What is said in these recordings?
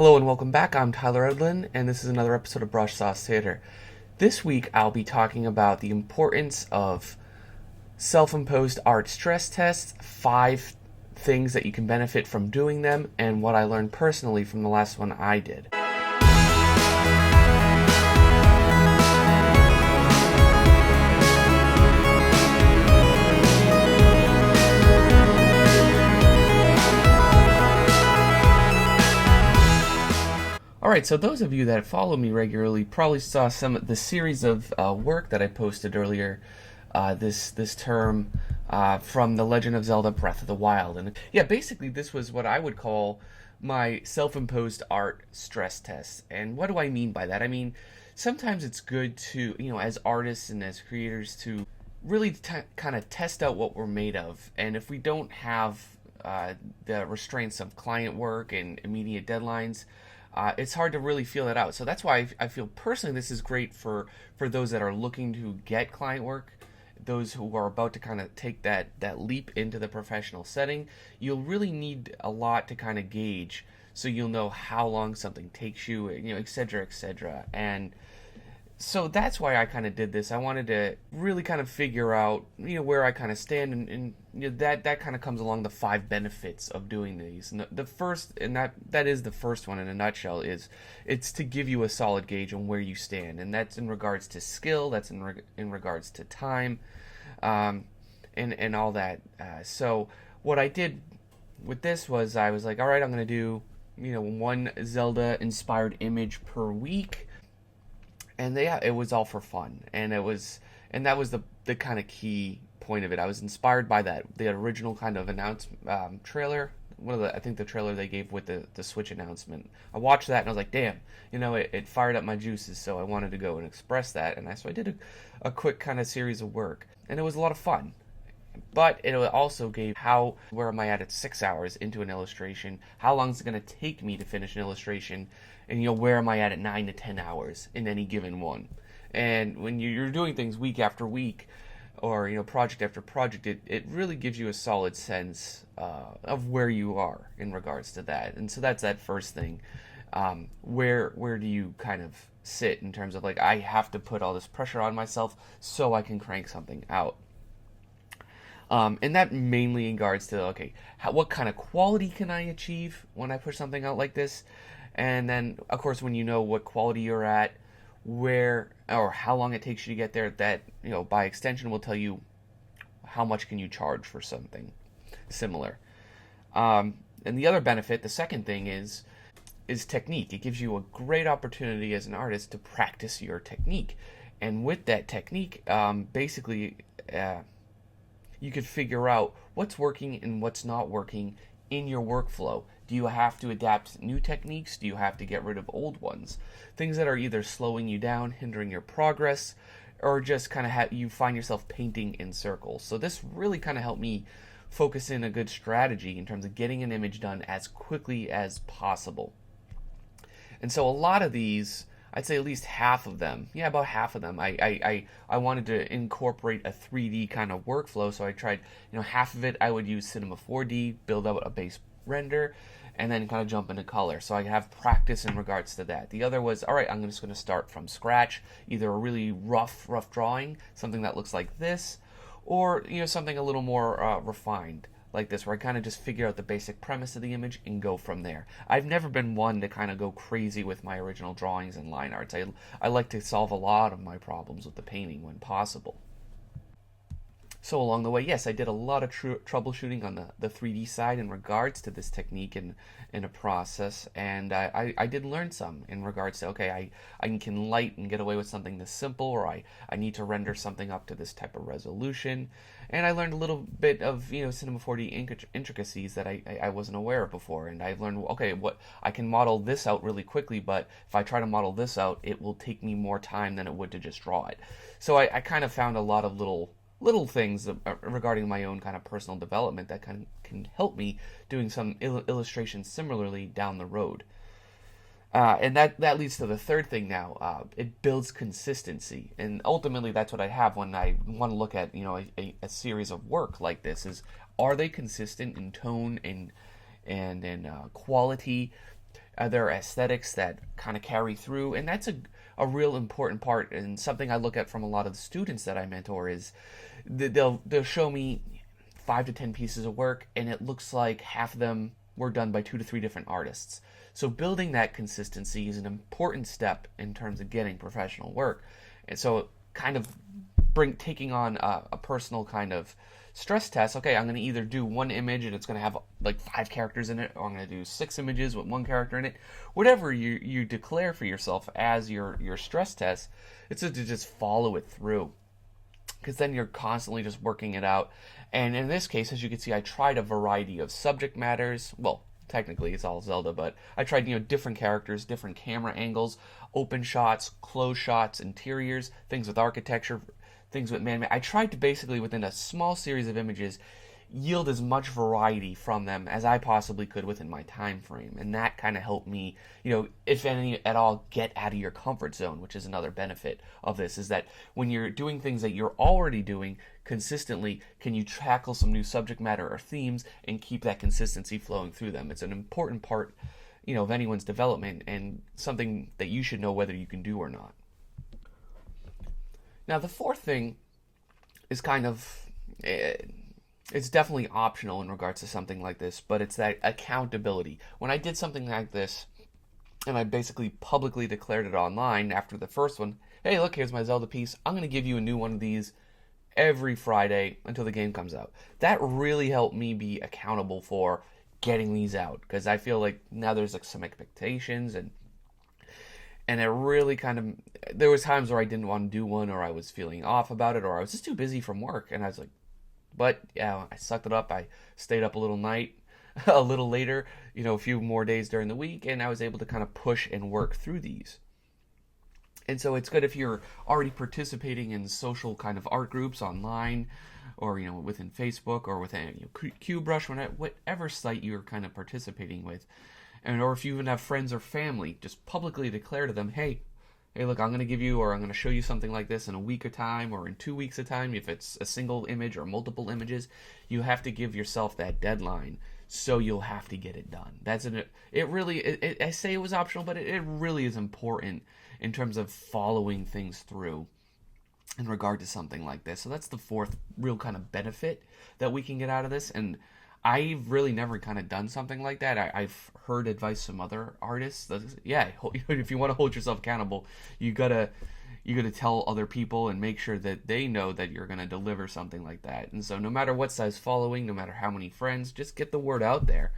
Hello and welcome back. I'm Tyler Edlin, and this is another episode of Brush Sauce Theater. This week, I'll be talking about the importance of self-imposed art stress tests, 5 things that you can benefit from doing them, and what I learned personally from the last one I did. Alright, so those of you that follow me regularly probably saw some of the series of work that I posted earlier this term from The Legend of Zelda Breath of the Wild. And yeah, basically this was what I would call my self-imposed art stress test. And what do I mean by that? I mean, sometimes it's good to, as artists and as creators to really kind of test out what we're made of. And if we don't have the restraints of client work and immediate deadlines, it's hard to really feel that out. So that's why I feel personally this is great for those that are looking to get client work, those who are about to kind of take that leap into the professional setting. You'll really need a lot to kind of gauge, so you'll know how long something takes you, et cetera, et cetera. And so that's why I kind of did this. I wanted to really kind of figure out, where I kind of stand, and that kind of comes along the 5 benefits of doing these. And the first, and that is the first one in a nutshell, is it's to give you a solid gauge on where you stand, and that's in regards to skill, that's in regards to time, and all that. So what I did with this was I was like, all right, I'm gonna do one Zelda inspired image per week. And it was all for fun, and that was the kind of key point of it. I was inspired by the original kind of trailer. I think the trailer they gave with the Switch announcement. I watched that and I was like, damn, it fired up my juices. So I wanted to go and express that, and so I did a quick kind of series of work, and it was a lot of fun. But it also gave where am I at 6 hours into an illustration? How long is it going to take me to finish an illustration? And where am I at 9 to 10 hours in any given one? And when you're doing things week after week, or project after project, it really gives you a solid sense of where you are in regards to that. And so that's that first thing. Where do you kind of sit in terms of like, I have to put all this pressure on myself so I can crank something out. And that mainly in regards to, what kind of quality can I achieve when I push something out like this? And then, of course, when you know what quality you're at, where or how long it takes you to get there, that, by extension will tell you how much can you charge for something similar. And the other benefit, the second thing is technique. It gives you a great opportunity as an artist to practice your technique. And with that technique, basically, you could figure out what's working and what's not working in your workflow. Do you have to adapt new techniques? Do you have to get rid of old ones? Things that are either slowing you down, hindering your progress, or just kind of you find yourself painting in circles. So this really kind of helped me focus in a good strategy in terms of getting an image done as quickly as possible. And so a lot of these, I'd say at least half of them, about half of them, I wanted to incorporate a 3D kind of workflow. So I tried, half of it I would use Cinema 4D, build out a base render, and then kind of jump into color. So I have practice in regards to that. The other was, all right, I'm just going to start from scratch, either a really rough drawing, something that looks like this, or something a little more refined like this, where I kind of just figure out the basic premise of the image and go from there. I've never been one to kind of go crazy with my original drawings and line arts. I like to solve a lot of my problems with the painting when possible. So along the way, yes, I did a lot of troubleshooting on the 3D side in regards to this technique and in a process, and I did learn some in regards to, I can light and get away with something this simple, or I need to render something up to this type of resolution, and I learned a little bit of Cinema 4D intricacies that I wasn't aware of before, and I learned, what I can model this out really quickly, but if I try to model this out, it will take me more time than it would to just draw it. So I kind of found a lot of little things regarding my own kind of personal development that can help me doing some illustrations similarly down the road. And that leads to the third thing now. It builds consistency. And ultimately, that's what I have when I want to look at, a series of work like this is, are they consistent in tone and quality? there are aesthetics that kind of carry through, and that's a real important part. And something I look at from a lot of the students that I mentor is they'll show me 5 to 10 pieces of work, and it looks like half of them were done by 2 to 3 different artists. So building that consistency is an important step in terms of getting professional work. And so kind of taking on a personal kind of stress test. Okay, I'm going to either do one image and it's going to have like 5 characters in it, or I'm going to do 6 images with 1 character in it. Whatever you declare for yourself as your stress test, it's to just follow it through, because then you're constantly just working it out. And in this case, as you can see, I tried a variety of subject matters. Well, technically it's all Zelda, but I tried, different characters, different camera angles, open shots, close shots, interiors, things with architecture, things with man-made. I tried to basically, within a small series of images, yield as much variety from them as I possibly could within my time frame. And that kind of helped me, if any at all, get out of your comfort zone, which is another benefit of this, is that when you're doing things that you're already doing consistently, can you tackle some new subject matter or themes and keep that consistency flowing through them? It's an important part, of anyone's development, and something that you should know whether you can do or not. Now, the fourth thing is kind of... it's definitely optional in regards to something like this, but it's that accountability. When I did something like this, and I basically publicly declared it online after the first one, hey, look, here's my Zelda piece. I'm going to give you a new one of these every Friday until the game comes out. That really helped me be accountable for getting these out, because I feel like now there's like some expectations, and it really kind of, there was times where I didn't want to do one, or I was feeling off about it, or I was just too busy from work, and I was like, but yeah, I sucked it up. I stayed up a little later, a few more days during the week, and I was able to kind of push and work through these. And so it's good if you're already participating in social kind of art groups online, or within Facebook, or within QBrush, whatever site you're kind of participating with, or if you even have friends or family, just publicly declare to them, hey, look, I'm going to give you, or I'm going to show you something like this in a week of time, or in 2 weeks of time. If it's a single image or multiple images, you have to give yourself that deadline, so you'll have to get it done. I say it was optional, but it really is important in terms of following things through in regard to something like this. So that's the fourth real kind of benefit that we can get out of this. And I've really never kind of done something like that. I've heard advice from other artists that, if you want to hold yourself accountable, you gotta tell other people and make sure that they know that you're gonna deliver something like that. And so no matter what size following, no matter how many friends, just get the word out there.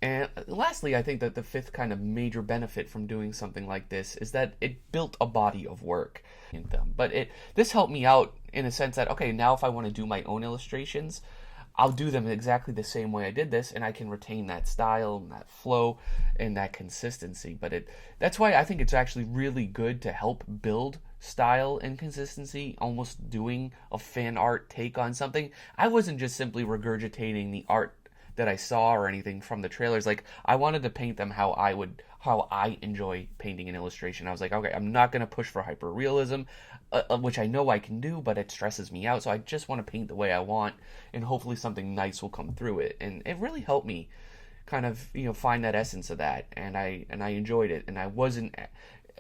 And lastly, I think that the fifth kind of major benefit from doing something like this is that it built a body of work in them. But this helped me out in a sense that, okay, now if I want to do my own illustrations, I'll do them exactly the same way I did this, and I can retain that style and that flow and that consistency. But that's why I think it's actually really good to help build style and consistency, almost doing a fan art take on something. I wasn't just simply regurgitating the art that I saw or anything from the trailers. Like, I wanted to paint them how I enjoy painting an illustration. I was like, okay, I'm not going to push for hyperrealism, which I know I can do, but it stresses me out. So I just want to paint the way I want, and hopefully something nice will come through it. And it really helped me kind of, find that essence of that. And I enjoyed it. And I wasn't,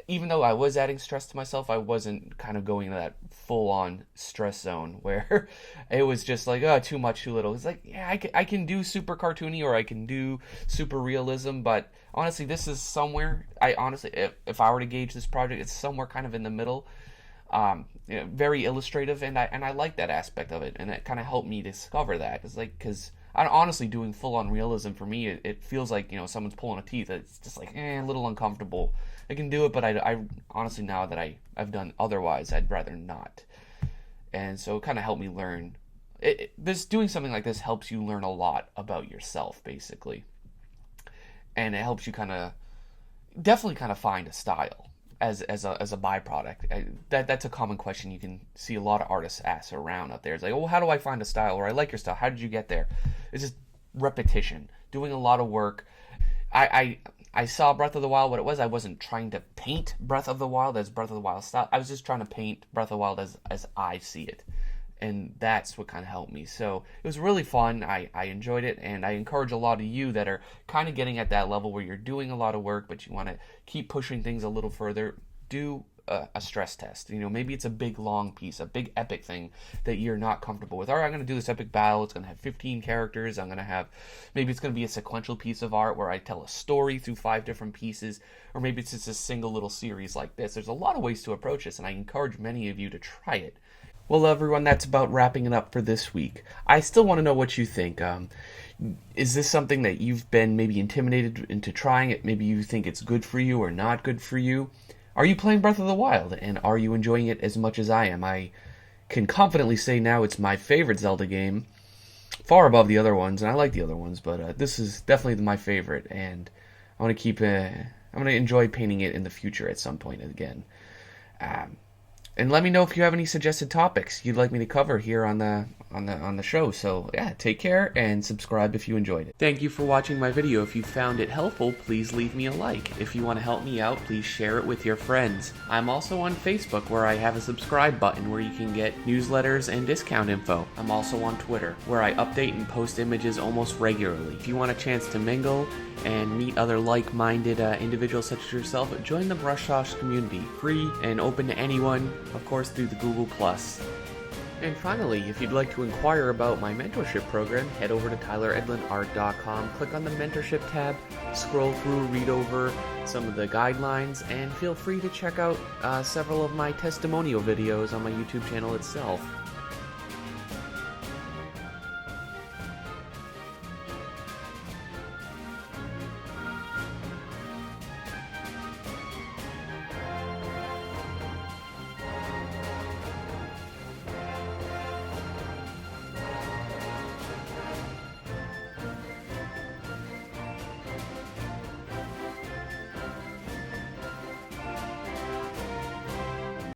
even though I was adding stress to myself, I wasn't kind of going to that full-on stress zone where it was just like, oh, too much, too little. It's like, yeah, I can do super cartoony, or I can do super realism, but honestly, this is somewhere, if I were to gauge this project, it's somewhere kind of in the middle, very illustrative, and I like that aspect of it, and it kind of helped me discover that. It's like, because honestly, doing full-on realism for me, it feels like, someone's pulling a teeth. It's just like, a little uncomfortable. I can do it, but I honestly, now that I've done otherwise, I'd rather not. And so it kind of helped me learn. Doing something like this helps you learn a lot about yourself, basically. And it helps you definitely find a style as a byproduct. That's a common question you can see a lot of artists ask around out there. It's like, well, how do I find a style? Or I like your style. How did you get there? It's just repetition, doing a lot of work. I saw Breath of the Wild what it was. I wasn't trying to paint Breath of the Wild as Breath of the Wild style. I was just trying to paint Breath of the Wild as I see it. and that's what kind of helped me. So it was really fun. I enjoyed it, and I encourage a lot of you that are kind of getting at that level where you're doing a lot of work, but you want to keep pushing things a little further. Do a stress test. Maybe it's a big long piece, a big epic thing that you're not comfortable with. All right, I'm going to do this epic battle. It's going to have 15 characters. Maybe it's going to be a sequential piece of art where I tell a story through 5 different pieces, or maybe it's just a single little series like this. There's a lot of ways to approach this, and I encourage many of you to try it. Well, everyone, that's about wrapping it up for this week. I still want to know what you think. Is this something that you've been maybe intimidated into trying it? Maybe you think it's good for you or not good for you? Are you playing Breath of the Wild, and are you enjoying it as much as I am? I can confidently say now it's my favorite Zelda game, far above the other ones, and I like the other ones, but this is definitely my favorite, and I want to I'm going to enjoy painting it in the future at some point again. And let me know if you have any suggested topics you'd like me to cover here on the show. So yeah, take care and subscribe if you enjoyed it. Thank you for watching my video. If you found it helpful, please leave me a like. If you want to help me out, please share it with your friends. I'm also on Facebook, where I have a subscribe button where you can get newsletters and discount info. I'm also on Twitter, where I update and post images almost regularly. If you want a chance to mingle and meet other like-minded individuals such as yourself, join the Brushtosh community, free and open to anyone, of course through the Google+. And finally, if you'd like to inquire about my mentorship program, head over to tyleredlinart.com, click on the mentorship tab, scroll through, read over some of the guidelines, and feel free to check out several of my testimonial videos on my YouTube channel itself.